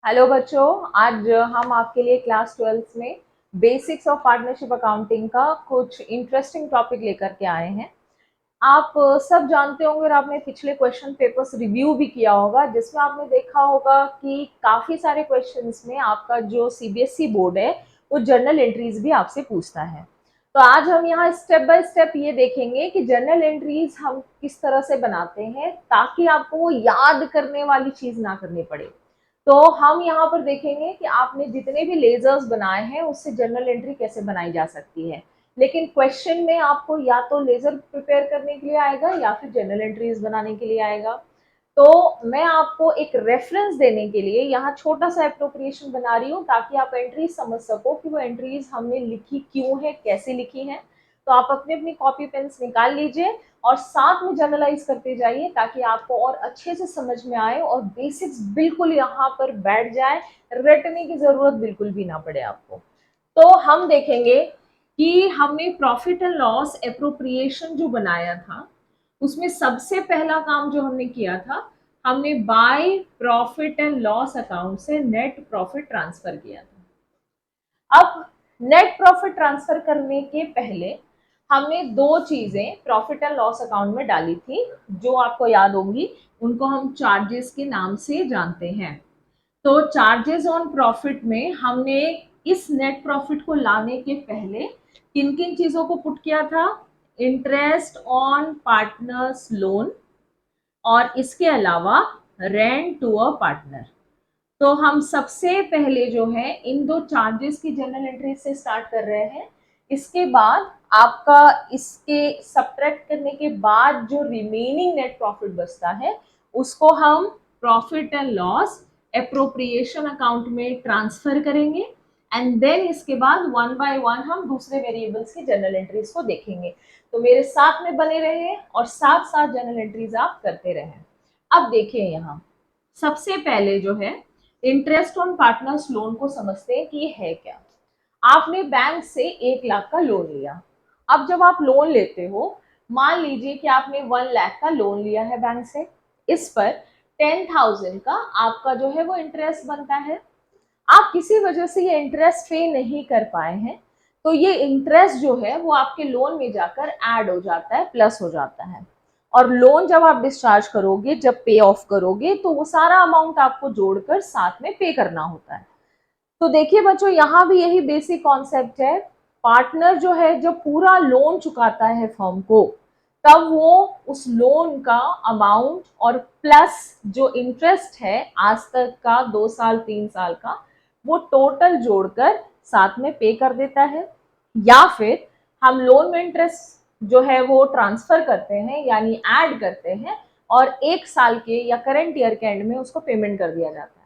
Hello बच्चों, आज हम आपके लिए क्लास 12th में बेसिक्स ऑफ पार्टनरशिप अकाउंटिंग का कुछ इंटरेस्टिंग टॉपिक लेकर के आए हैं। आप सब जानते होंगे और आपने पिछले क्वेश्चन पेपर्स रिव्यू भी किया होगा, जिसमें आपने देखा होगा कि काफ़ी सारे क्वेश्चंस में आपका जो सीबीएसई बोर्ड है वो जर्नल एंट्रीज भी आपसे पूछता है। तो आज हम यहाँ स्टेप बाय स्टेप ये देखेंगे कि जर्नल एंट्रीज हम किस तरह से बनाते हैं ताकि आपको वो याद करने वाली चीज़ ना करनी पड़े। तो हम यहाँ पर देखेंगे कि आपने जितने भी लेजर्स बनाए हैं उससे जर्नल एंट्री कैसे बनाई जा सकती है। लेकिन क्वेश्चन में आपको या तो लेजर प्रिपेयर करने के लिए आएगा या फिर जर्नल एंट्रीज बनाने के लिए आएगा। तो मैं आपको एक रेफरेंस देने के लिए यहाँ छोटा सा एप्रोप्रिएशन बना रही हूँ ताकि आप एंट्रीज समझ सको कि वो एंट्रीज हमने लिखी क्यों है, कैसे लिखी है। तो आप अपनी अपनी कॉपी पेन्स निकाल लीजिए और साथ में जर्नलाइज करते जाइए ताकि आपको और अच्छे से समझ में आए और बेसिक्स बिल्कुल यहाँ पर बैठ जाए, रटने की जरूरत बिल्कुल भी ना पड़े आपको। तो हम देखेंगे कि हमने प्रॉफिट एंड लॉस एप्रोप्रिएशन जो बनाया था उसमें सबसे पहला काम जो हमने किया था, हमने by profit and loss account से नेट प्रॉफिट ट्रांसफर किया था। अब नेट प्रॉफिट ट्रांसफर करने के पहले हमने दो चीजें प्रॉफिट एंड लॉस अकाउंट में डाली थी, जो आपको याद होंगी। उनको हम चार्जेस के नाम से जानते हैं। तो चार्जेस ऑन प्रॉफिट में हमने इस नेट प्रॉफिट को लाने के पहले किन किन चीजों को पुट किया था? इंटरेस्ट ऑन पार्टनर्स लोन और इसके अलावा रेंट टू अ पार्टनर। तो हम सबसे पहले जो है इन दो चार्जेस की जनरल एंट्री से स्टार्ट कर रहे हैं। इसके बाद आपका इसके सब्ट्रैक्ट करने के बाद जो रिमेनिंग नेट प्रॉफिट बचता है उसको हम profit and loss appropriation account में ट्रांसफर करेंगे। एंड देन इसके बाद वन बाय वन हम दूसरे वेरिएबल्स की जनरल एंट्रीज को देखेंगे। तो मेरे साथ में बने रहे और साथ साथ जनरल एंट्रीज आप करते रहें। अब देखिए, यहाँ सबसे पहले जो है इंटरेस्ट ऑन पार्टनर्स लोन को समझते हैं कि ये है क्या। आपने बैंक से 1 लाख का लोन लिया। अब जब आप लोन लेते हो, मान लीजिए कि आपने 1 लाख का लोन लिया है बैंक से। इस पर 10,000 का आपका जो है वो इंटरेस्ट बनता है। आप किसी वजह से ये इंटरेस्ट पे नहीं कर पाए हैं, तो ये इंटरेस्ट जो है वो आपके लोन में जाकर ऐड हो जाता है, प्लस हो जाता है। और लोन जब आप डिस्चार्ज करोगे, जब पे ऑफ करोगे, तो वो सारा अमाउंट आपको जोड़कर साथ में पे करना होता है। तो देखिए बच्चों, यहाँ भी यही बेसिक कॉन्सेप्ट है। पार्टनर जो है जब पूरा लोन चुकाता है फर्म को, तब वो उस लोन का अमाउंट और प्लस जो इंटरेस्ट है आज तक का 2 साल 3 साल का, वो टोटल जोड़कर साथ में पे कर देता है। या फिर हम लोन में इंटरेस्ट जो है वो ट्रांसफर करते हैं, यानी ऐड करते हैं, और 1 साल के या करंट ईयर के एंड में उसको पेमेंट कर दिया जाता है।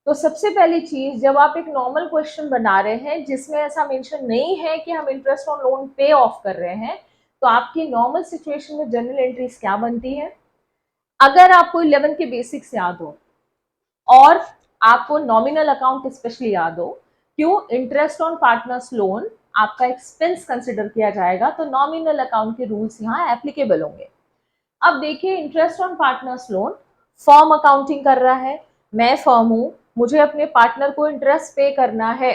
तो सबसे पहली चीज, जब आप एक नॉर्मल क्वेश्चन बना रहे हैं जिसमें ऐसा मेंशन नहीं है कि हम इंटरेस्ट ऑन लोन पे ऑफ कर रहे हैं, तो आपकी नॉर्मल सिचुएशन में जनरल एंट्रीज क्या बनती है? अगर आपको 11 के बेसिक्स याद हो और आपको नॉमिनल अकाउंट स्पेशली याद हो, क्यों इंटरेस्ट ऑन पार्टनर्स लोन आपका एक्सपेंस कंसिडर किया जाएगा, तो नॉमिनल अकाउंट के रूल्स यहाँ एप्लीकेबल होंगे। अब देखिए, interest on partners loan, firm accounting कर रहा है, मैं फर्म हूं, मुझे अपने पार्टनर को इंटरेस्ट पे करना है,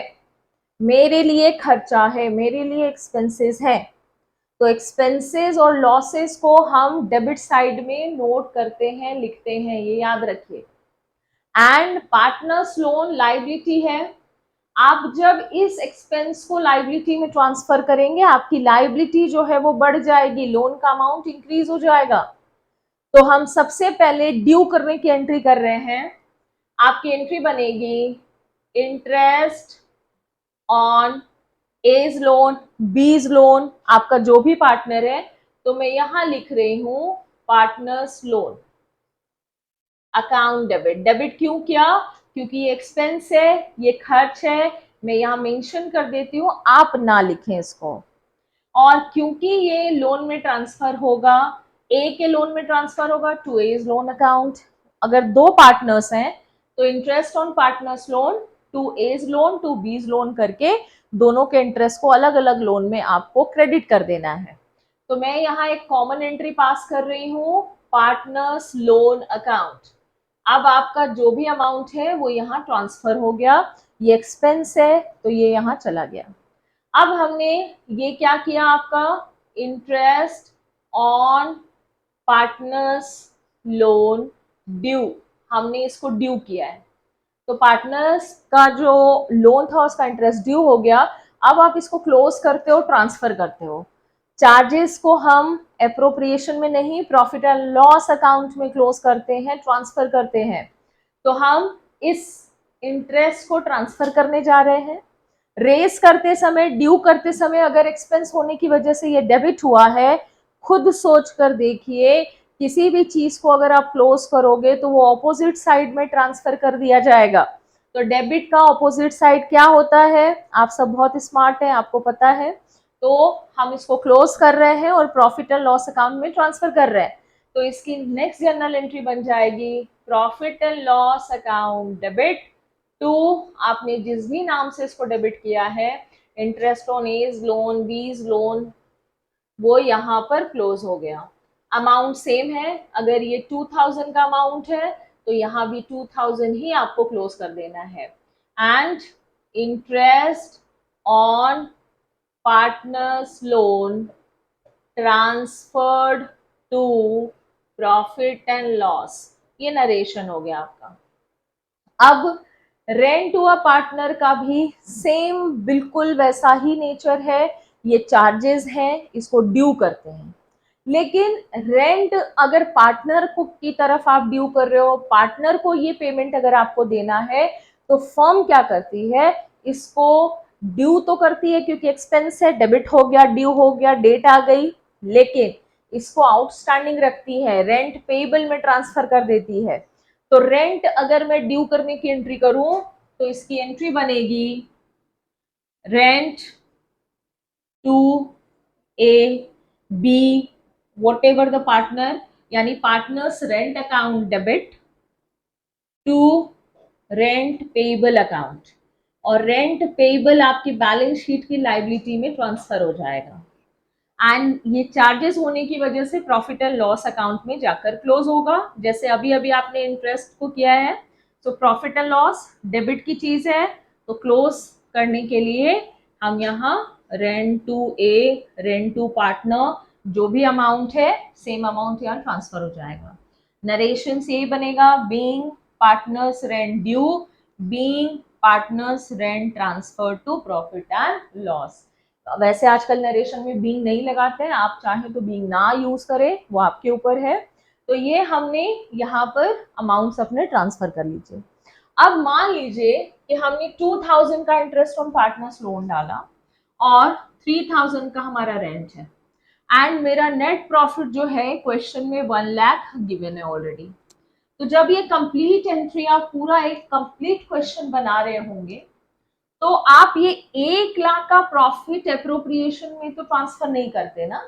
मेरे लिए खर्चा है, मेरे लिए एक्सपेंसेस है। तो एक्सपेंसेस और लॉसेस को हम डेबिट साइड में नोट करते हैं, लिखते हैं, ये याद रखिए। एंड पार्टनर्स लोन लाइबिलिटी है। आप जब इस एक्सपेंस को लाइबिलिटी में ट्रांसफर करेंगे, आपकी लाइबिलिटी जो है वो बढ़ जाएगी, लोन का अमाउंट इंक्रीज हो जाएगा। तो हम सबसे पहले ड्यू करने की एंट्री कर रहे हैं। आपकी एंट्री बनेगी interest on as loan, B's loan, आपका जो भी पार्टनर है। तो मैं यहां लिख रही हूं partners loan account debit. Debit क्यों किया? क्योंकि ये एक्सपेंस है, ये खर्च है। मैं यहाँ मेंशन कर देती हूँ, आप ना लिखें इसको। और क्योंकि ये लोन में ट्रांसफर होगा, ए के लोन में ट्रांसफर होगा टू एज लोन अकाउंट। अगर दो पार्टनर्स हैं तो interest on partners loan to A's loan to B's loan करके दोनों के इंटरेस्ट को अलग अलग लोन में आपको क्रेडिट कर देना है। तो मैं यहाँ एक कॉमन एंट्री पास कर रही हूँ, पार्टनर्स लोन अकाउंट। अब आपका जो भी अमाउंट है वो यहाँ ट्रांसफर हो गया, ये एक्सपेंस है तो ये यहाँ चला गया। अब हमने ये क्या किया, आपका interest on partners loan due, हमने इसको ड्यू किया है, तो पार्टनर्स का जो लोन था उसका इंटरेस्ट ड्यू हो गया। अब आप इसको क्लोज करते हो, ट्रांसफर करते हो। चार्जेस को हम एप्रोप्रिएशन में नहीं, प्रॉफिट एंड लॉस अकाउंट में क्लोज करते हैं, ट्रांसफर करते हैं। तो हम इस इंटरेस्ट को ट्रांसफर करने जा रहे हैं। रेस करते समय, ड्यू करते समय अगर एक्सपेंस होने की वजह से ये डेबिट हुआ है, खुद सोच कर देखिए, किसी भी चीज को अगर आप क्लोज करोगे तो वो ऑपोजिट साइड में ट्रांसफर कर दिया जाएगा। तो डेबिट का ऑपोजिट साइड क्या होता है, आप सब बहुत स्मार्ट हैं, आपको पता है। तो हम इसको क्लोज कर रहे हैं और प्रॉफिट एंड लॉस अकाउंट में ट्रांसफर कर रहे हैं। तो इसकी नेक्स्ट जर्नल एंट्री बन जाएगी profit and loss account debit to, आपने जिस भी नाम से इसको डेबिट किया है, interest on as loan, B's loan, वो यहाँ पर क्लोज हो गया। अमाउंट सेम है, अगर ये 2000 का अमाउंट है तो यहाँ भी 2000 ही आपको क्लोज कर देना है। And interest on partners loan transferred to profit and loss, ये नरेशन हो गया आपका। अब रेंट टू अ पार्टनर का भी सेम बिल्कुल वैसा ही नेचर है, ये चार्जेस हैं, इसको ड्यू करते हैं। लेकिन रेंट अगर पार्टनर को की तरफ आप ड्यू कर रहे हो, पार्टनर को ये पेमेंट अगर आपको देना है, तो फर्म क्या करती है, इसको ड्यू तो करती है क्योंकि एक्सपेंस है, डेबिट हो गया, ड्यू हो गया, डेट आ गई, लेकिन इसको आउटस्टैंडिंग रखती है, रेंट पेबल में ट्रांसफर कर देती है। तो रेंट अगर मैं ड्यू करने की एंट्री करूं तो इसकी एंट्री बनेगी rent to a b whatever the partner, यानी partners rent account debit to rent payable account, और रेंट पेबल आपकी बैलेंस शीट की लाइबिलिटी में ट्रांसफर हो जाएगा। एंड ये चार्जेस होने की वजह से प्रॉफिट एंड लॉस अकाउंट में जाकर क्लोज होगा, जैसे अभी अभी आपने इंटरेस्ट को किया है। तो प्रॉफिट एंड लॉस डेबिट की चीज है, तो क्लोज करने के लिए हम यहाँ rent to A, rent to partner, जो भी अमाउंट है सेम अमाउंट यहाँ ट्रांसफर हो जाएगा। नरेशन से बनेगा being partners rent due, being partners rent transfer to profit and loss. वैसे आजकल नरेशन में बीइंग नहीं लगाते हैं, आप चाहें तो बीइंग ना यूज करें, वो आपके ऊपर है। तो ये हमने यहाँ पर अमाउंट्स अपने ट्रांसफर कर लीजिए। अब मान लीजिए कि हमने 2000 का इंटरेस्ट ऑन पार्टनर्स लोन डाला और 3000 का हमारा रेंट है, एंड मेरा नेट प्रॉफिट जो है क्वेश्चन में 1 लाख गिवन है ऑलरेडी। तो जब ये कंप्लीट एंट्री, आप पूरा एक कंप्लीट क्वेश्चन बना रहे होंगे, तो आप ये 1 लाख का प्रॉफिट एप्रोप्रिएशन में तो ट्रांसफर नहीं करते ना,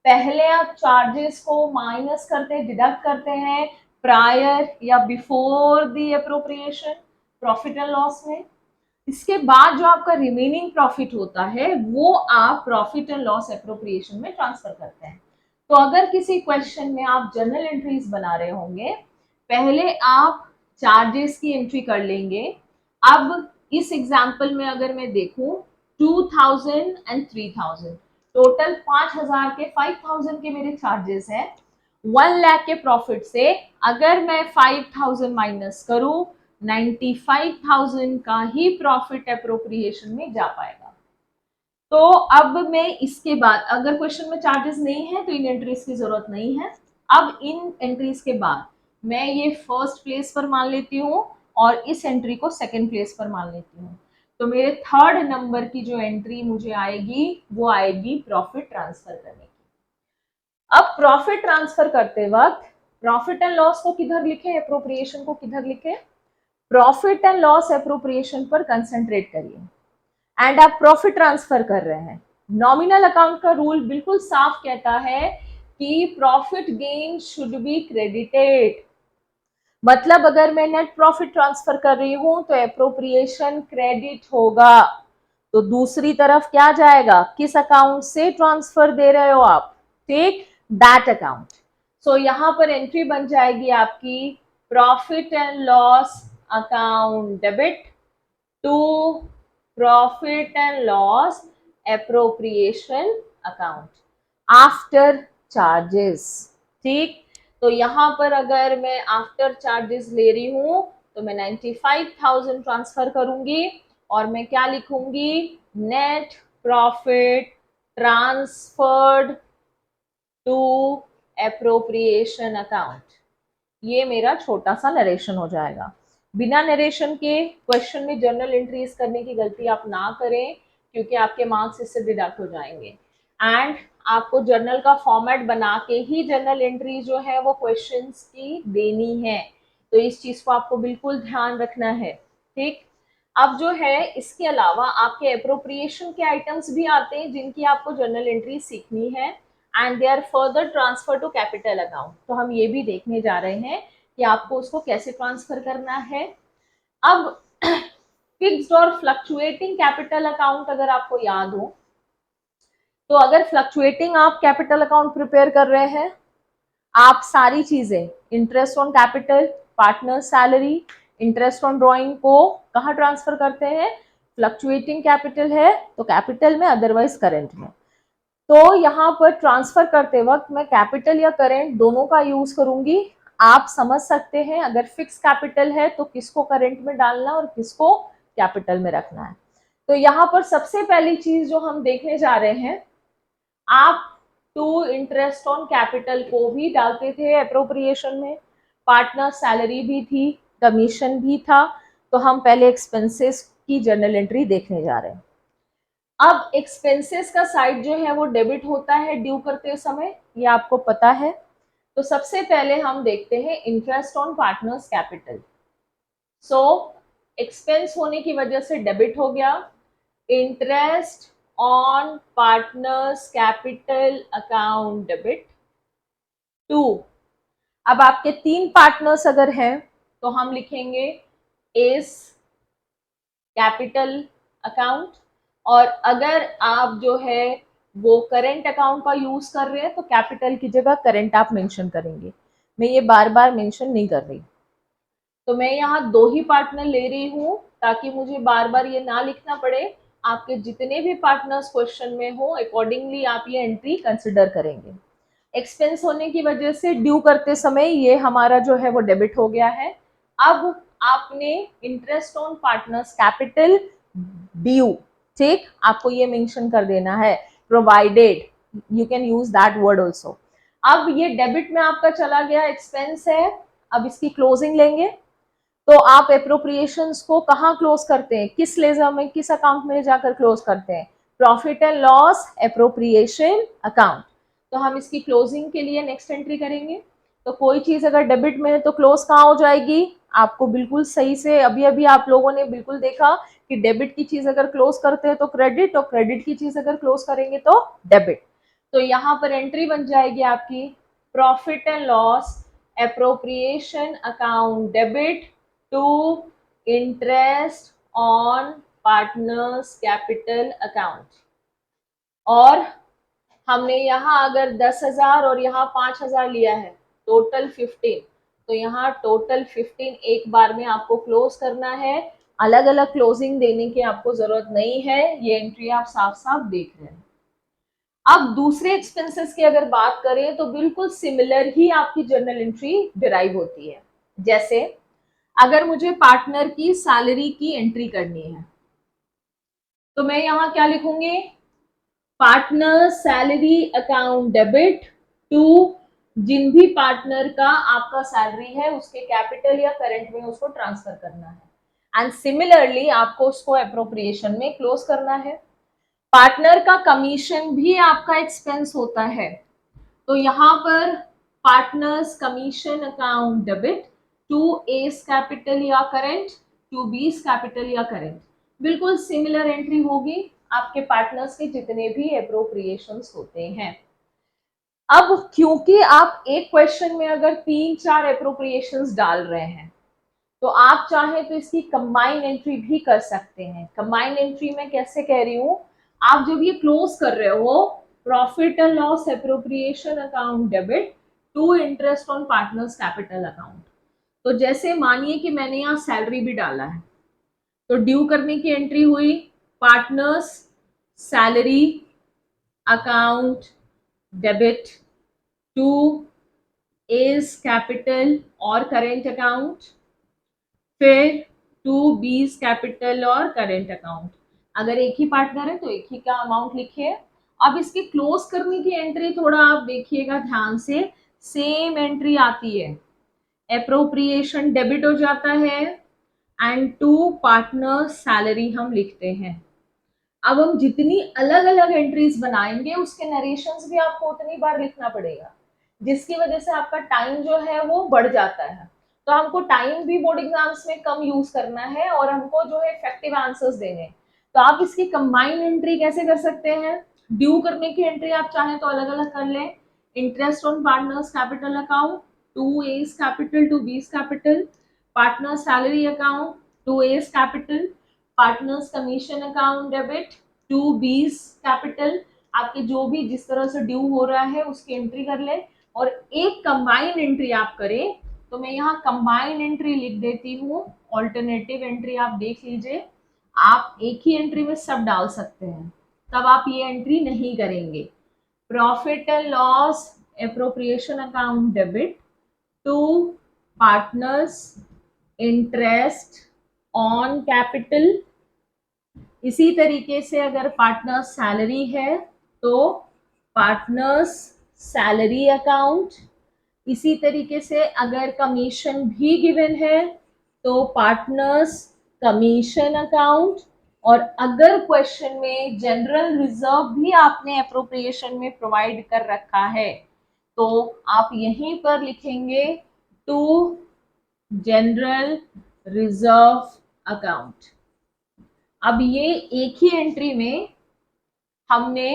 पहले आप चार्जेस को माइनस करते, डिडक्ट करते हैं प्रायर या before the appropriation profit and loss में। इसके बाद जो आपका रिमेनिंग प्रॉफिट होता है वो आप प्रॉफिट एंड लॉस एप्रोप्रिएशन में ट्रांसफर करते हैं। तो अगर किसी क्वेश्चन में आप जर्नल एंट्रीज बना रहे होंगे, पहले आप चार्जेस की एंट्री कर लेंगे। अब इस एग्जाम्पल में अगर मैं देखूं 2000 एंड 3000, टोटल 5000 के 5000 के मेरे चार्जेस हैं। 1 लाख के प्रॉफिट से अगर मैं 5000 माइनस करूं, 95,000 का ही प्रॉफिट एप्रोप्रिएशन में जा पाएगा। तो अब मैं इसके बाद अगर क्वेश्चन में चार्जेस नहीं है तो इन एंट्रीज की जरूरत नहीं है। अब इन एंट्रीज के बाद मैं ये फर्स्ट प्लेस पर मान लेती हूँ और इस एंट्री को सेकंड प्लेस पर मान लेती हूँ। तो मेरे थर्ड नंबर की जो एंट्री मुझे आएगी वो आएगी प्रॉफिट ट्रांसफर करने की। अब प्रॉफिट ट्रांसफर करते वक्त प्रॉफिट एंड लॉस को किधर लिखे, एप्रोप्रिएशन को किधर लिखे, प्रॉफिट एंड लॉस एप्रोप्रिएशन पर कंसंट्रेट करिए। एंड आप प्रॉफिट ट्रांसफर कर रहे हैं। नॉमिनल अकाउंट का रूल बिल्कुल साफ कहता है कि profit gain should be credited, मतलब अगर मैं नेट प्रॉफिट ट्रांसफर कर रही हूं तो एप्रोप्रिएशन क्रेडिट होगा। तो दूसरी तरफ क्या जाएगा, किस अकाउंट से ट्रांसफर दे रहे हो आप, टेक दैट अकाउंट। सो यहां पर एंट्री बन जाएगी आपकी profit and loss account debit to profit and loss appropriation account after charges. ठीक, तो यहां पर अगर मैं आफ्टर चार्जेस ले रही हूं तो मैं 95,000 ट्रांसफर करूंगी और मैं क्या लिखूंगी, net profit transferred to appropriation account. ये मेरा छोटा सा नरेशन हो जाएगा। बिना नरेशन के क्वेश्चन में जर्नल एंट्रीज करने की गलती आप ना करें, क्योंकि आपके मार्क्स इससे डिडक्ट हो जाएंगे। एंड आपको जर्नल का फॉर्मेट बना के ही जर्नल एंट्री जो है वो क्वेश्चंस की देनी है, तो इस चीज को आपको बिल्कुल ध्यान रखना है। ठीक, अब जो है इसके अलावा आपके अप्रोप्रिएशन के आइटम्स भी आते हैं जिनकी आपको जर्नल एंट्री सीखनी है and they are further transfer to capital account. तो हम ये भी देखने जा रहे हैं कि आपको उसको कैसे ट्रांसफर करना है। अब फिक्स्ड और फ्लक्चुएटिंग कैपिटल अकाउंट अगर आपको याद हो, तो अगर फ्लक्चुएटिंग आप कैपिटल अकाउंट प्रिपेयर कर रहे हैं, आप सारी चीजें interest on capital, partner salary, interest on drawing को कहाँ ट्रांसफर करते हैं, फ्लक्चुएटिंग कैपिटल है तो कैपिटल में, अदरवाइज करेंट में। तो यहाँ पर ट्रांसफर करते वक्त मैं कैपिटल या करेंट दोनों का यूज करूंगी। आप समझ सकते हैं अगर फिक्स कैपिटल है तो किसको करेंट में डालना और किसको कैपिटल में रखना है। तो यहाँ पर सबसे पहली चीज जो हम देखने जा रहे हैं, आप टू इंटरेस्ट ऑन कैपिटल को भी डालते थे अप्रोप्रिएशन में, पार्टनर सैलरी भी थी, कमीशन भी था। तो हम पहले एक्सपेंसेस की जर्नल एंट्री देखने जा रहे हैं। अब एक्सपेंसेस का साइड जो है वो डेबिट होता है ड्यू करते समय, ये आपको पता है। तो सबसे पहले हम देखते हैं interest on partners capital. So expense होने की वजह से डेबिट हो गया, interest on partners capital account debit to. अब आपके 3 पार्टनर्स अगर हैं तो हम लिखेंगे एस कैपिटल अकाउंट, और अगर आप जो है वो करेंट अकाउंट का यूज कर रहे हैं तो कैपिटल की जगह करेंट आप मेंशन करेंगे। मैं ये बार बार मेंशन नहीं कर रही, तो मैं यहाँ 2 ही पार्टनर ले रही हूँ ताकि मुझे बार बार ये ना लिखना पड़े। आपके जितने भी पार्टनर्स क्वेश्चन में हो अकॉर्डिंगली आप ये एंट्री कंसिडर करेंगे। एक्सपेंस होने की वजह से ड्यू करते समय ये हमारा जो है वो डेबिट हो गया है। अब आपने interest on partners capital due, ठीक, आपको ये मेंशन कर देना है, provided, you can use that word also. अब ये डेबिट में आपका चला गया, एक्सपेंस है। अब इसकी क्लोजिंग लेंगे, तो आप एप्रोप्रिएशंस को कहाँ क्लोज करते हैं, किस लेजर में, किस अकाउंट में जाकर क्लोज करते हैं, profit and loss appropriation account. तो हम इसकी क्लोजिंग के लिए नेक्स्ट एंट्री करेंगे। तो कोई चीज अगर डेबिट में है तो क्लोज कहाँ हो जाएगी, आपको बिल्कुल सही से अभी अभी आप लोगों ने बिल्कुल देखा कि डेबिट की चीज अगर क्लोज करते हैं तो क्रेडिट, और क्रेडिट की चीज अगर क्लोज करेंगे तो डेबिट। तो यहाँ पर एंट्री बन जाएगी आपकी profit and loss appropriation account debit to interest on partners capital account. और हमने यहाँ अगर 10,000 और यहाँ 5,000 लिया है, टोटल 15, तो यहाँ टोटल 15 एक बार में आपको क्लोज करना है। अलग अलग क्लोजिंग देने की आपको जरूरत नहीं है, ये एंट्री आप साफ साफ देख रहे हैं। अब दूसरे एक्सपेंसेस की अगर बात करें तो बिल्कुल सिमिलर ही आपकी जर्नल एंट्री डिराइव होती है। जैसे अगर मुझे पार्टनर की सैलरी की एंट्री करनी है तो मैं यहाँ क्या लिखूंगी, partner salary account debit to, जिन भी पार्टनर का आपका सैलरी है उसके कैपिटल या करंट में उसको ट्रांसफर करना है, एंड सिमिलरली आपको उसको अप्रोप्रिएशन में क्लोज करना है। पार्टनर का कमीशन भी आपका एक्सपेंस होता है, तो यहाँ पर partners commission account debit to A's capital या करेंट टू बीस कैपिटल या करेंट। बिल्कुल सिमिलर एंट्री होगी आपके पार्टनर्स के जितने भी अप्रोप्रिएशंस होते हैं। अब क्योंकि आप एक क्वेश्चन में अगर 3-4 अप्रोप्रिएशंस डाल रहे हैं तो आप चाहें तो इसकी कंबाइन एंट्री भी कर सकते हैं। कंबाइन एंट्री में कैसे कह रही हूँ, आप जब ये क्लोज कर रहे हो profit and loss appropriation account debit to interest on partners capital account, तो जैसे मानिए कि मैंने यहाँ सैलरी भी डाला है, तो ड्यू करने की एंट्री हुई partners salary account debit to A's capital और करेंट अकाउंट, फिर टू बीज कैपिटल और करेंट अकाउंट। अगर एक ही पार्टनर है तो एक ही का अमाउंट लिखिए। अब इसके क्लोज करने की एंट्री थोड़ा आप देखिएगा ध्यान से, सेम एंट्री आती है, एप्रोप्रिएशन डेबिट हो जाता है एंड टू पार्टनर सैलरी हम लिखते हैं। अब हम जितनी अलग अलग एंट्रीज बनाएंगे उसके नरेशंस भी आपको उतनी बार लिखना पड़ेगा, जिसकी वजह से आपका टाइम जो है वो बढ़ जाता है। तो हमको टाइम भी बोर्ड एग्जाम्स में कम यूज करना है और हमको जो है इफेक्टिव आंसर्स देने हैं। तो आप इसकी कंबाइन एंट्री कैसे कर सकते हैं? ड्यू करने की एंट्री आप चाहें तो अलग अलग कर लें, interest on partners capital account to A's capital to B's capital, partner salary account to A's capital, partners commission account debit to B's capital. आपके जो भी जिस तरह से ड्यू हो रहा है उसकी एंट्री कर ले और एक कंबाइन एंट्री आप करें। तो मैं यहाँ कंबाइन एंट्री लिख देती हूँ, ऑल्टरनेटिव एंट्री आप देख लीजिए, आप एक ही एंट्री में सब डाल सकते हैं, तब आप ये एंट्री नहीं करेंगे। Profit and loss appropriation account debit to partners interest on capital. इसी तरीके से अगर पार्टनर्स सैलरी है तो पार्टनर्स सैलरी अकाउंट, इसी तरीके से अगर कमीशन भी गिवन है तो पार्टनर्स कमीशन अकाउंट, और अगर क्वेश्चन में जनरल रिजर्व भी आपने अप्रोप्रिएशन में प्रोवाइड कर रखा है तो आप यहीं पर लिखेंगे टू जनरल रिजर्व अकाउंट। अब ये एक ही एंट्री में हमने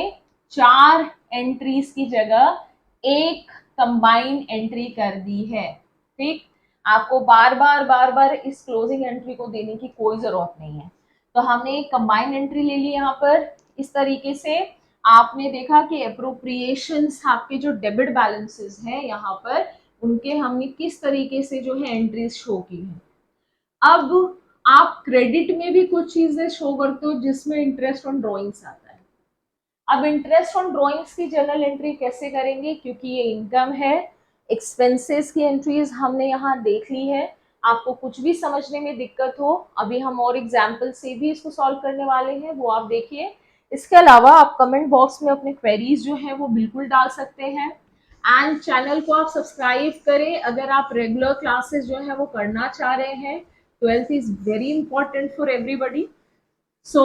4 एंट्रीज की जगह एक कंबाइन एंट्री कर दी है। ठीक, आपको बार बार इस क्लोजिंग एंट्री को देने की कोई जरूरत नहीं है। तो हमने एक कंबाइन एंट्री ले ली यहाँ पर। इस तरीके से आपने देखा कि अप्रोप्रिएशंस आपके जो डेबिट बैलेंसेस हैं यहाँ पर, उनके हमने किस तरीके से जो है एंट्रीज शो की है। अब आप क्रेडिट में भी कुछ चीजें शो करते हो जिसमें इंटरेस्ट ऑन ड्रॉइंग्स आता है। अब इंटरेस्ट ऑन ड्रॉइंग्स की जनरल एंट्री कैसे करेंगे, क्योंकि ये इनकम है। एक्सपेंसेस की एंट्रीज हमने यहाँ देख ली है। आपको कुछ भी समझने में दिक्कत हो, अभी हम और एग्जाम्पल से भी इसको सॉल्व करने वाले हैं, वो आप देखिए। इसके अलावा आप कमेंट बॉक्स में अपने क्वेरीज जो है वो बिल्कुल डाल सकते हैं एंड चैनल को आप सब्सक्राइब करें अगर आप रेगुलर क्लासेस जो है वो करना चाह रहे हैं। 12th is very important for everybody, so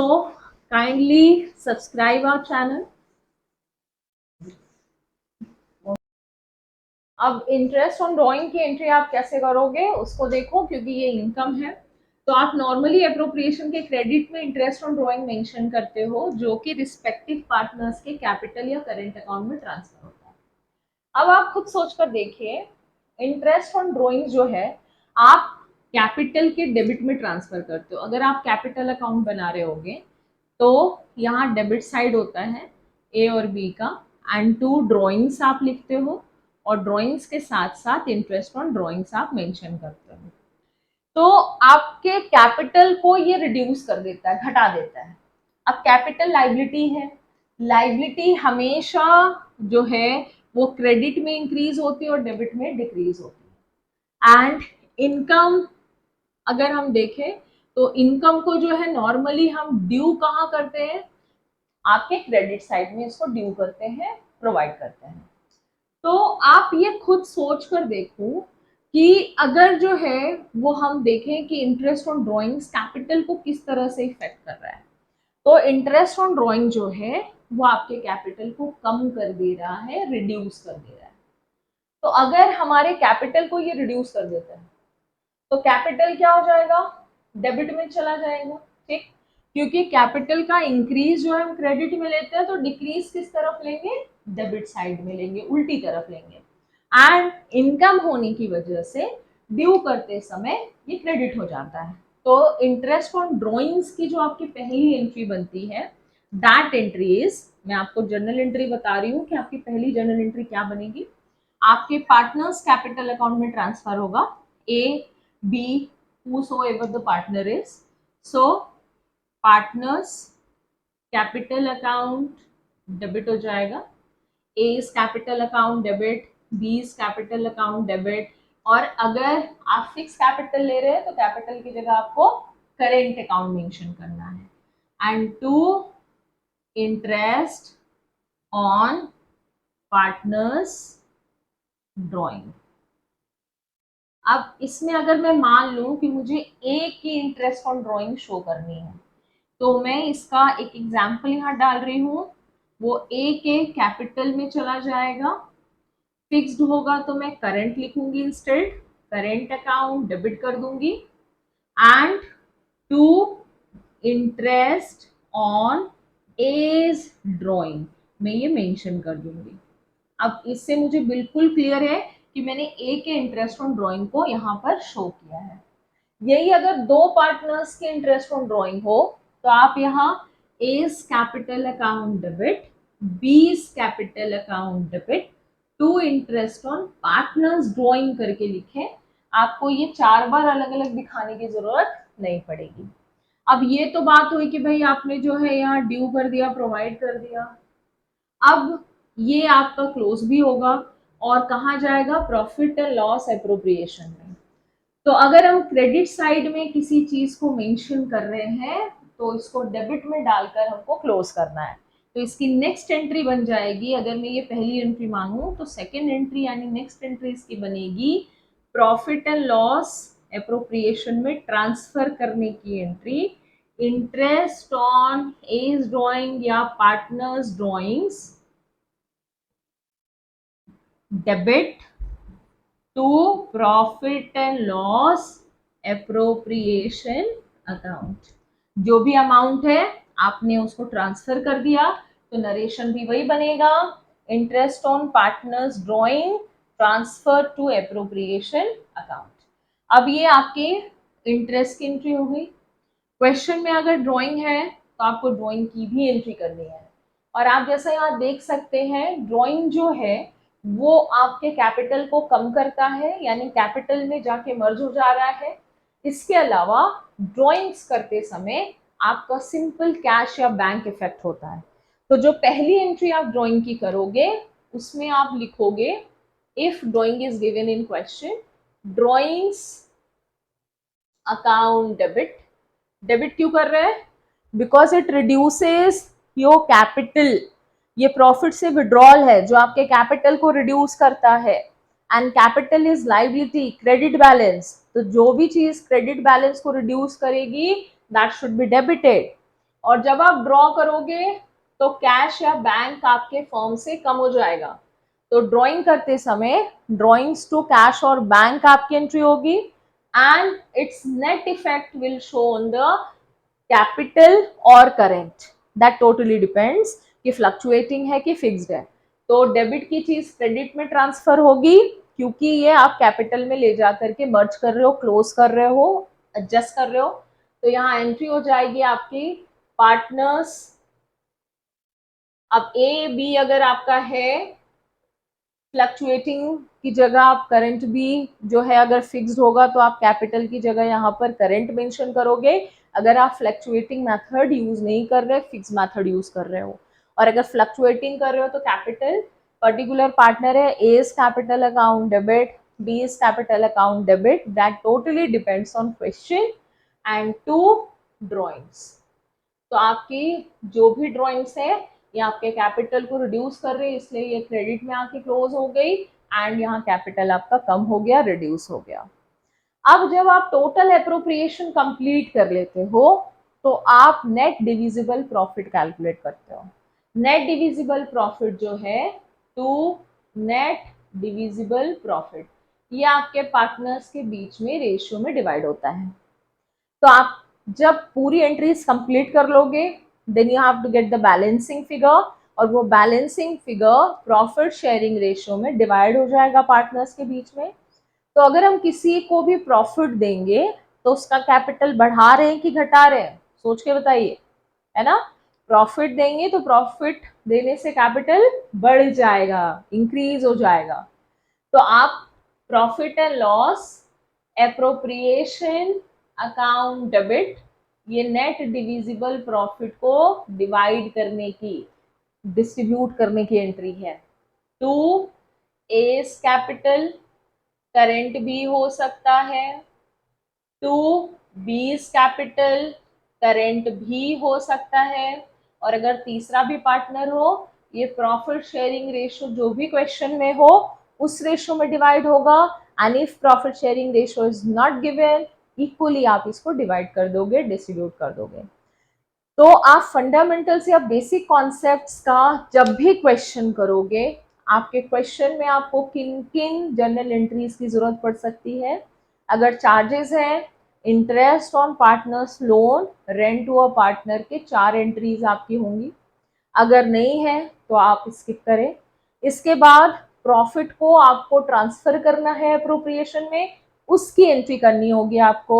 kindly subscribe our channel. अब इंटरेस्ट ऑन ड्रॉइंग की एंट्री आप कैसे करोगे उसको देखो, क्योंकि ये इनकम है तो आप नॉर्मली अप्रोप्रिएशन के क्रेडिट में इंटरेस्ट ऑन ड्रॉइंग मेंशन करते हो जो कि रिस्पेक्टिव पार्टनर्स के कैपिटल या करेंट अकाउंट में ट्रांसफर होता है। अब आप खुद सोचकर देखिए, इंटरेस्ट ऑन ड्रॉइंग जो है आप कैपिटल के डेबिट में ट्रांसफर करते हो। अगर आप कैपिटल अकाउंट बना रहे होगे तो यहाँ डेबिट साइड होता है ए और बी का एंड टू ड्रॉइंग्स आप लिखते हो और ड्रॉइंग्स के साथ साथ इंटरेस्ट ऑन ड्रॉइंग्स आप मेंशन करते हो। तो आपके कैपिटल को ये रिड्यूस कर देता है, घटा देता है। अब कैपिटल लाइबिलिटी है, लाइबिलिटी हमेशा जो है वो क्रेडिट में इंक्रीज होती है और डेबिट में डिक्रीज होती है। एंड इनकम अगर हम देखें तो इनकम को जो है नॉर्मली हम ड्यू कहाँ करते हैं, आपके क्रेडिट साइड में इसको ड्यू करते हैं, प्रोवाइड करते हैं। तो आप ये खुद सोच कर देखो कि अगर जो है वो हम देखें कि इंटरेस्ट ऑन ड्रॉइंग्स कैपिटल को किस तरह से इफेक्ट कर रहा है, तो इंटरेस्ट ऑन ड्रॉइंग जो है वो आपके कैपिटल को कम कर दे रहा है, रिड्यूस कर दे रहा है। तो अगर हमारे कैपिटल को ये रिड्यूस कर देता है तो कैपिटल क्या हो जाएगा, डेबिट में चला जाएगा। ठीक, क्योंकि कैपिटल का इंक्रीज जो है हम क्रेडिट में लेते हैं तो डिक्रीज किस तरफ लेंगे, डेबिट साइड में लेंगे, उल्टी तरफ लेंगे। एंड इनकम होने की वजह से ड्यू करते समय ये क्रेडिट हो जाता है। तो इंटरेस्ट ऑन ड्रॉइंग्स की जो आपकी पहली एंट्री बनती है दैट एंट्री इज, मैं आपको जर्नल एंट्री बता रही हूँ कि आपकी पहली जर्नल एंट्री क्या बनेगी। आपके पार्टनर्स कैपिटल अकाउंट में ट्रांसफर होगा, a B, whosoever the partner is. So partners capital account debit हो जाएगा, a is capital account debit, b is capital account debit, और अगर आप फिक्स कैपिटल ले रहे हैं तो कैपिटल की जगह आपको करेंट अकाउंट मेंशन करना है। And to interest on partners drawing. अब इसमें अगर मैं मान लूं कि मुझे ए की इंटरेस्ट ऑन ड्रॉइंग शो करनी है, तो मैं इसका एक एग्जाम्पल यहाँ डाल रही हूँ। वो ए के कैपिटल में चला जाएगा, फिक्स्ड होगा तो मैं करंट लिखूंगी, इंस्टेड करंट अकाउंट डेबिट कर दूंगी, and to interest on as drawing मैं ये मेंशन कर दूंगी। अब इससे मुझे बिल्कुल क्लियर है कि मैंने ए के इंटरेस्ट ऑन ड्रॉइंग को यहाँ पर शो किया है। यही अगर दो पार्टनर्स के इंटरेस्ट ऑन ड्रॉइंग हो तो आप यहाँ A's capital account debit, B's capital account debit, to interest on partners drawing करके लिखें। आपको ये 4 बार अलग अलग दिखाने की जरूरत नहीं पड़ेगी। अब ये तो बात हुई कि भाई आपने जो है यहाँ ड्यू कर दिया, प्रोवाइड कर दिया। अब ये आपका क्लोज भी होगा और कहाँ जाएगा, प्रॉफिट एंड लॉस एप्रोप्रिएशन में। तो अगर हम क्रेडिट साइड में किसी चीज को मेंशन कर रहे हैं तो इसको डेबिट में डालकर हमको क्लोज करना है। तो इसकी नेक्स्ट एंट्री बन जाएगी, अगर मैं ये पहली एंट्री मांगू तो सेकेंड एंट्री यानी नेक्स्ट एंट्री इसकी बनेगी प्रॉफिट एंड लॉस एप्रोप्रिएशन में ट्रांसफर करने की entry, interest on as drawing या partners drawings debit to profit and loss appropriation account. जो भी अमाउंट है आपने उसको ट्रांसफर कर दिया तो नरेशन भी वही बनेगा, interest on partners drawing transfer to appropriation account. अब ये आपके इंटरेस्ट की एंट्री हो गई। क्वेश्चन में अगर ड्राइंग है तो आपको ड्राइंग की भी एंट्री करनी है। और आप जैसा यहाँ देख सकते हैं ड्राइंग जो है वो आपके कैपिटल को कम करता है, यानी कैपिटल में जाके मर्ज हो जा रहा है। इसके अलावा ड्राइंग्स करते समय आपका सिंपल कैश या बैंक इफेक्ट होता है। तो जो पहली एंट्री आप ड्राइंग की करोगे उसमें आप लिखोगे if drawing is given in question drawings account debit. Debit क्यों कर रहे हैं, because it reduces your capital. ये प्रॉफिट से विड्रॉल है जो आपके कैपिटल को रिड्यूस करता है, and capital is liability credit balance. तो जो भी चीज क्रेडिट बैलेंस को रिड्यूस करेगी दैट शुड बी डेबिटेड। और जब आप ड्रॉ करोगे तो कैश या बैंक आपके फर्म से कम हो जाएगा। तो ड्राइंग करते समय ड्राइंग्स टू कैश और बैंक आपकी एंट्री होगी, and it's net effect will show on the capital और करेंट, दैट टोटली डिपेंड्स कि फ्लक्चुएटिंग है कि फिक्स्ड है। तो डेबिट की चीज क्रेडिट में ट्रांसफर होगी क्योंकि ये आप कैपिटल में ले जाकर के मर्ज कर रहे हो, क्लोज कर रहे हो, एडजस्ट कर रहे हो। तो यहाँ एंट्री हो जाएगी आपकी पार्टनर्स। अब ए बी अगर आपका है फ्लक्चुएटिंग की जगह आप करंट भी जो है अगर फिक्स्ड होगा तो आप कैपिटल की जगह यहाँ पर करंट मेंशन करोगे। अगर आप फ्लक्चुएटिंग मेथड यूज नहीं कर रहे, फिक्स मेथड यूज कर रहे हो, और अगर फ्लक्चुएटिंग कर रहे हो तो कैपिटल पर्टिकुलर पार्टनर है, a is capital account debit, b is capital account debit, that totally depends on question. And to drawings, तो आपकी जो भी ड्रॉइंग्स है ये आपके कैपिटल को रिड्यूस कर रही है, इसलिए ये क्रेडिट में आके क्लोज हो गई, एंड यहाँ कैपिटल आपका कम हो गया, रिड्यूस हो गया। अब जब आप टोटल एप्रोप्रिएशन कंप्लीट कर लेते हो तो आप नेट डिविजिबल प्रॉफिट कैलकुलेट करते हो। नेट डिविजिबल प्रॉफिट जो है टू नेट डिविजिबल प्रॉफिट, ये आपके पार्टनर्स के बीच में रेशियो में डिवाइड होता है। तो आप जब पूरी एंट्रीज कंप्लीट कर लोगे then you have to get the balancing figure, और वो balancing figure profit sharing ratio में डिवाइड हो जाएगा पार्टनर्स के बीच में। तो अगर हम किसी को भी प्रॉफिट देंगे तो उसका कैपिटल बढ़ा रहे हैं कि घटा रहे हैं, सोच के बताइए, है ना। प्रॉफिट देंगे तो प्रॉफिट देने से कैपिटल बढ़ जाएगा, इंक्रीज हो जाएगा। तो आप profit and loss appropriation account debit, ये नेट डिविजिबल प्रॉफिट को डिवाइड करने की, डिस्ट्रीब्यूट करने की एंट्री है। टू एस कैपिटल, करेंट भी हो सकता है। टू बीस कैपिटल, करेंट भी हो सकता है। और अगर तीसरा भी पार्टनर हो, ये प्रॉफिट शेयरिंग रेशो जो भी क्वेश्चन में हो उस रेशो में डिवाइड होगा। And if profit sharing ratio is not given, equally आप इसको डिवाइड कर दोगे, डिस्ट्रीब्यूट कर दोगे। तो आप फंडामेंटल्स या बेसिक कॉन्सेप्ट्स का जब भी क्वेश्चन करोगे, आपके क्वेश्चन में आपको किन किन जर्नल एंट्रीज की जरूरत पड़ सकती है। अगर चार्जेस है, interest on partners loan, rent to a partner के 4 एंट्रीज आपकी होंगी। अगर नहीं है तो आप स्किप करें। इसके बाद प्रॉफिट को आपको ट्रांसफर करना है अप्रोप्रिएशन में, उसकी एंट्री करनी होगी आपको।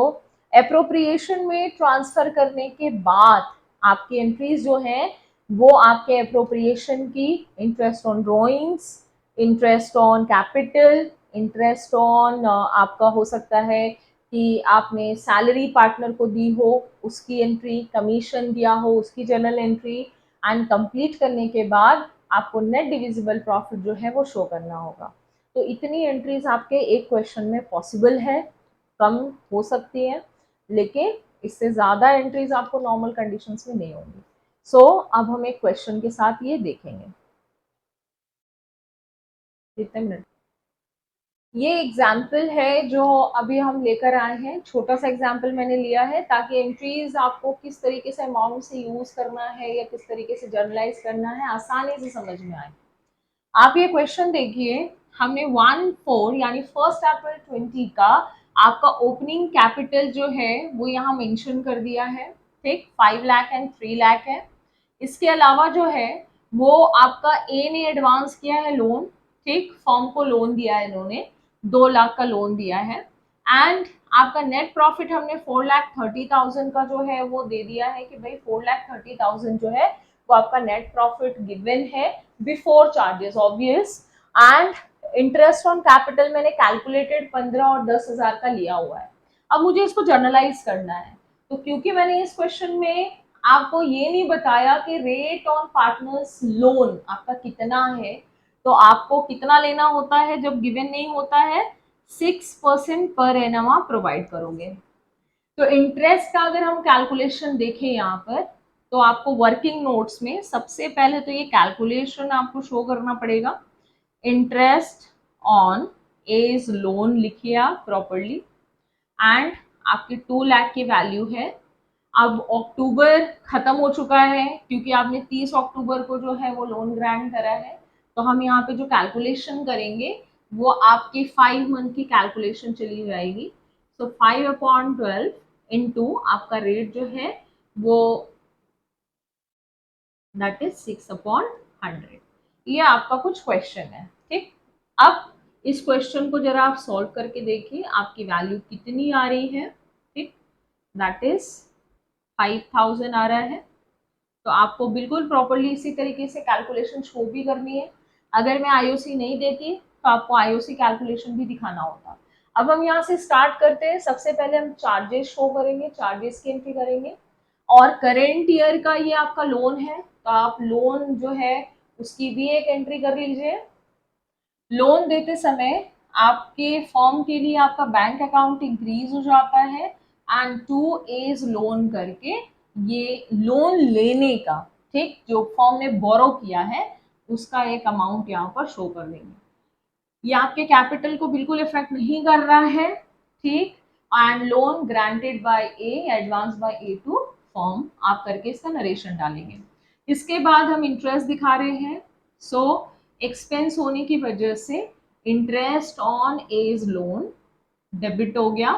अप्रोप्रिएशन में ट्रांसफर करने के बाद आपकी एंट्रीज जो है वो आपके अप्रोप्रिएशन की interest on drawings, interest on capital, interest on आपका हो सकता है कि आपने सैलरी पार्टनर को दी हो उसकी एंट्री, कमीशन दिया हो उसकी जर्नल एंट्री, एंड कंप्लीट करने के बाद आपको नेट डिविजिबल प्रॉफिट जो है वो शो करना होगा। तो इतनी एंट्रीज आपके एक क्वेश्चन में पॉसिबल है, कम हो सकती है, लेकिन इससे ज़्यादा एंट्रीज आपको नॉर्मल कंडीशंस में नहीं होंगी। सो अब हम एक क्वेश्चन के साथ ये देखेंगे। कितने मिनट? ये एग्जाम्पल है जो अभी हम लेकर आए हैं, छोटा सा एग्जाम्पल मैंने लिया है ताकि एंट्रीज आपको किस तरीके से अमाउंट से यूज करना है या किस तरीके से जर्नलाइज करना है आसानी से समझ में आए। आप ये क्वेश्चन देखिए, हमने 1/4 यानी 1 अप्रैल 20 का आपका ओपनिंग कैपिटल जो है वो यहाँ मेंशन कर दिया है, ठीक, 5 लाख एंड 3 लाख है। इसके अलावा जो है वो आपका ए ने एडवांस किया है लोन, ठीक, फॉर्म को लोन दिया है इन्होंने, 2 लाख का लोन दिया है। एंड आपका नेट प्रॉफिट हमने 4,30,000 का जो है वो दे दिया है कि भाई 4,30,000 जो है वो आपका नेट प्रॉफिट गिवन है before charges obvious. And interest on capital मैंने कैलकुलेटेड 15 और 10,000 का लिया हुआ है। अब मुझे इसको जर्नलाइज करना है, तो क्योंकि मैंने इस क्वेश्चन में आपको ये नहीं बताया कि रेट ऑन पार्टनर्स लोन आपका कितना है, तो आपको कितना लेना होता है जब गिवन नहीं होता है, 6% पर एनम आप प्रोवाइड करोगे। तो इंटरेस्ट का अगर हम कैलकुलेशन देखें यहाँ पर, तो आपको वर्किंग नोट्स में सबसे पहले तो ये कैलकुलेशन आपको शो करना पड़ेगा। इंटरेस्ट ऑन एज लोन लिखिए आप प्रॉपरली, एंड आपकी 2 लाख की वैल्यू है। अब अक्टूबर खत्म हो चुका है क्योंकि आपने 30 अक्टूबर को जो है वो लोन ग्रांट करा है, तो हम यहाँ पे जो कैलकुलेशन करेंगे वो आपकी 5 मंथ की कैलकुलेशन चली जाएगी। तो 5/12 इंटू आपका रेट जो है वो दैट इज 6/100। ये आपका कुछ क्वेश्चन है, ठीक। अब इस क्वेश्चन को जरा आप सॉल्व करके देखिए आपकी वैल्यू कितनी आ रही है, ठीक, दैट इज 5,000 आ रहा है। तो आपको बिल्कुल प्रॉपरली इसी तरीके से कैलकुलेशन शो भी करनी है। अगर मैं आईओसी नहीं देती तो आपको आईओसी कैलकुलेशन भी दिखाना होता। अब हम यहाँ से स्टार्ट करते हैं। सबसे पहले हम चार्जेस शो करेंगे, चार्जेस की एंट्री करेंगे, और करेंट ईयर का ये आपका लोन है तो आप लोन जो है उसकी भी एक एंट्री कर लीजिए। लोन देते समय आपके फॉर्म के लिए आपका बैंक अकाउंट इंक्रीज हो जाता है, एंड टू एज लोन करके ये लोन लेने का, ठीक, जो फॉर्म ने बोरो किया है उसका एक अमाउंट यहाँ पर शो कर देंगे। ये आपके कैपिटल को बिल्कुल इफेक्ट नहीं कर रहा है, ठीक, and loan granted by A, advance by A to form आप करके इसका नरेशन डालेंगे। इसके बाद हम इंटरेस्ट दिखा रहे हैं। सो एक्सपेंस होने की वजह से interest on as loan debit हो गया।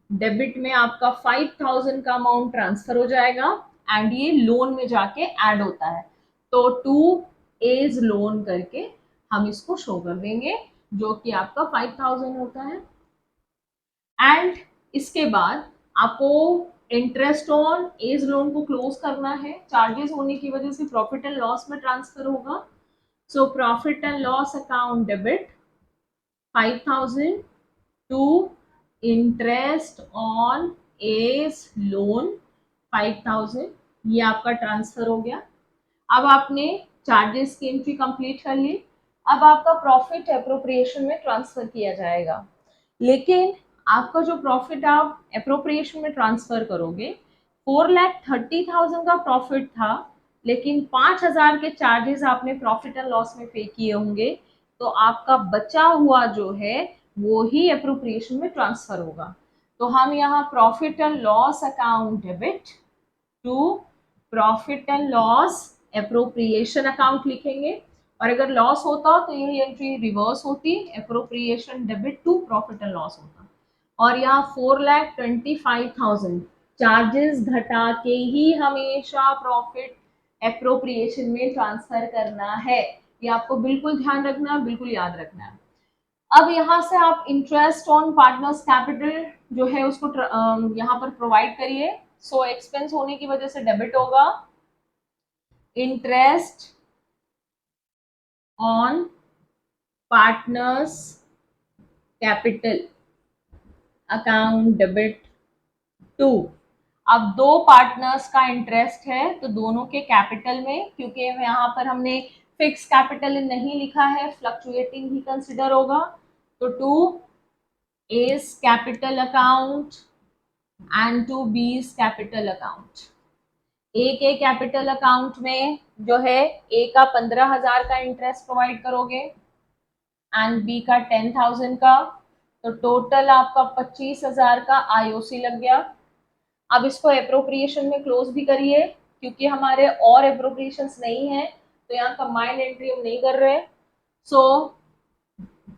डेबिट में आपका 5,000 का अमाउंट ट्रांसफर हो जाएगा एंड ये लोन में जाके ऐड होता है, तो टू एज लोन करके हम इसको शो कर देंगे जो कि आपका 5,000 होता है। एंड इसके बाद आपको इंटरेस्ट ऑन एज लोन को क्लोज करना है। चार्जेस होने की वजह से प्रॉफिट एंड लॉस में ट्रांसफर होगा। So profit and loss account debit 5,000 to interest on as loan 5000, ये आपका ट्रांसफर हो गया। अब आपने चार्जेस की एंट्री कंप्लीट कर ली। अब आपका प्रॉफिट एप्रोप्रिएशन में ट्रांसफर किया जाएगा, लेकिन आपका जो प्रॉफिट आप एप्रोप्रिएशन में ट्रांसफर करोगे 4,30,000 का प्रॉफिट था, लेकिन 5,000 के चार्जेस आपने प्रॉफिट एंड लॉस में पे किए होंगे, तो आपका बचा हुआ जो है वो ही एप्रोप्रिएशन में ट्रांसफर होगा। तो हम यहाँ profit and loss account debit to profit and loss appropriation account लिखेंगे, और अगर लॉस होता तो यही एंट्री रिवर्स होती, appropriation debit to profit and loss होता। और यहाँ 4,25,000 चार्जेस घटा के ही हमेशा प्रॉफिट एप्रोप्रिएशन में ट्रांसफर करना है, ये आपको बिल्कुल ध्यान रखना है, बिल्कुल याद रखना है। अब यहाँ से आप इंटरेस्ट ऑन पार्टनर्स कैपिटल जो है उसको यहाँ पर प्रोवाइड करिए। सो एक्सपेंस होने की वजह से डेबिट होगा, interest on partners capital account debit to. अब दो पार्टनर्स का इंटरेस्ट है तो दोनों के कैपिटल में, क्योंकि यहाँ पर हमने फिक्स कैपिटल नहीं लिखा है, फ्लक्चुएटिंग ही कंसिडर होगा, तो to a's capital account and to b's capital account. A के कैपिटल अकाउंट में जो है ए का 15,000 का इंटरेस्ट प्रोवाइड करोगे एंड बी का 10,000 का, तो टोटल आपका 25,000 का आईओसी लग गया। अब इसको एप्रोप्रिएशन में क्लोज भी करिए, क्योंकि हमारे और एप्रोप्रिएशंस नहीं है तो यहाँ कंबाइंड एंट्री हम नहीं कर रहे। So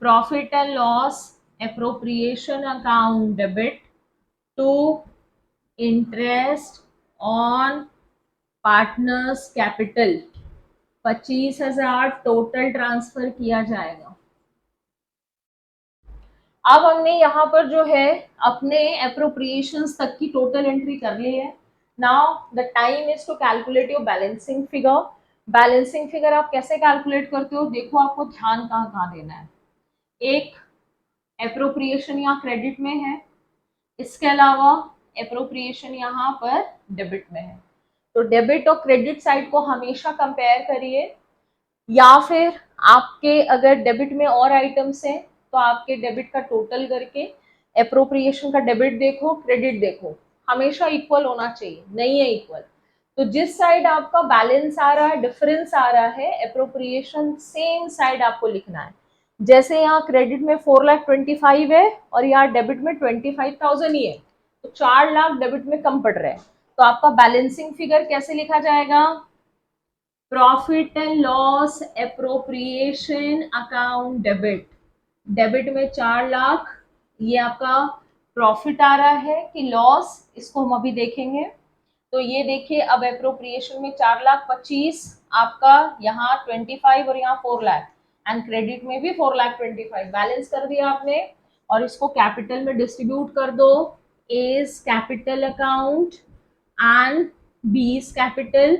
profit and loss appropriation account debit to interest on partners capital 25,000 total transfer किया जाएगा। अब हमने यहाँ पर जो है अपने एप्रोप्रिएशंस तक की टोटल एंट्री कर ली है। Now the time is to calculate your balancing figure. Balancing figure आप कैसे कैलकुलेट करते हो, देखो आपको ध्यान कहाँ कहाँ देना है। एक एप्रोप्रिएशन यहाँ क्रेडिट में है, इसके अलावा एप्रोप्रिएशन यहाँ पर डेबिट में है, तो डेबिट और क्रेडिट साइड को हमेशा कंपेयर करिए, या फिर आपके अगर डेबिट में और आइटम्स हैं तो आपके डेबिट का टोटल करके एप्रोप्रिएशन का डेबिट देखो, क्रेडिट देखो, हमेशा इक्वल होना चाहिए, नहीं है इक्वल तो जिस साइड आपका बैलेंस आ रहा है, डिफरेंस आ रहा है, एप्रोप्रिएशन सेम साइड आपको लिखना है। जैसे यहाँ क्रेडिट में 4,25,000 है और यहाँ डेबिट में 25,000 ही है, तो 4 लाख डेबिट में कम पड़ रहे हैं, तो आपका बैलेंसिंग फिगर कैसे लिखा जाएगा, profit and loss appropriation account debit, debit में 4 लाख, ये आपका प्रॉफिट आ रहा है कि लॉस, इसको हम अभी देखेंगे। तो ये देखिए अब एप्रोप्रिएशन में 4,25,000 आपका, यहाँ 25 और यहाँ 4 लाख, एंड क्रेडिट में भी 4,25,000 बैलेंस कर दिया आपने, और इसको कैपिटल में डिस्ट्रीब्यूट कर दो, as capital account and b's capital.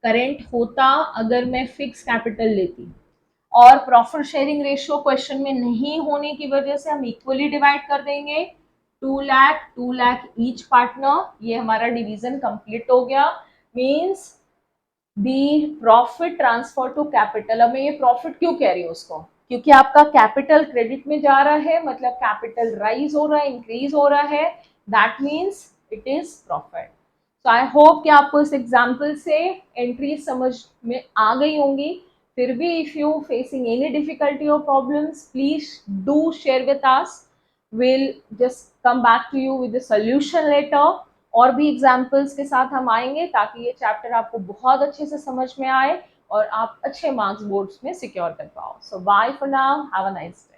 Current होता अगर मैं फिक्स कैपिटल लेती, और प्रॉफिट शेयरिंग रेशियो क्वेश्चन में नहीं होने की वजह से हम इक्वली डिवाइड कर देंगे, 2 लाख ईच पार्टनर, ये हमारा डिवीजन कंप्लीट हो गया। Means the profit transfer to capital. अब मैं ये प्रॉफिट क्यों कह रही हूँ उसको, क्योंकि आपका कैपिटल क्रेडिट में जा रहा है, मतलब कैपिटल राइज हो रहा है, इंक्रीज हो रहा है, that means it is profit. So I hope कि आपको इस एग्जाम्पल से एंट्री समझ में आ गई होंगी। फिर भी if you facing any difficulty or problems, please do share with us, will just come back to you with the solution later. और भी एग्जाम्पल्स के साथ हम आएंगे ताकि ये चैप्टर आपको बहुत अच्छे से समझ में आए और आप अच्छे मार्क्स बोर्ड्स में सिक्योर कर पाओ। So bye for now, have a nice day.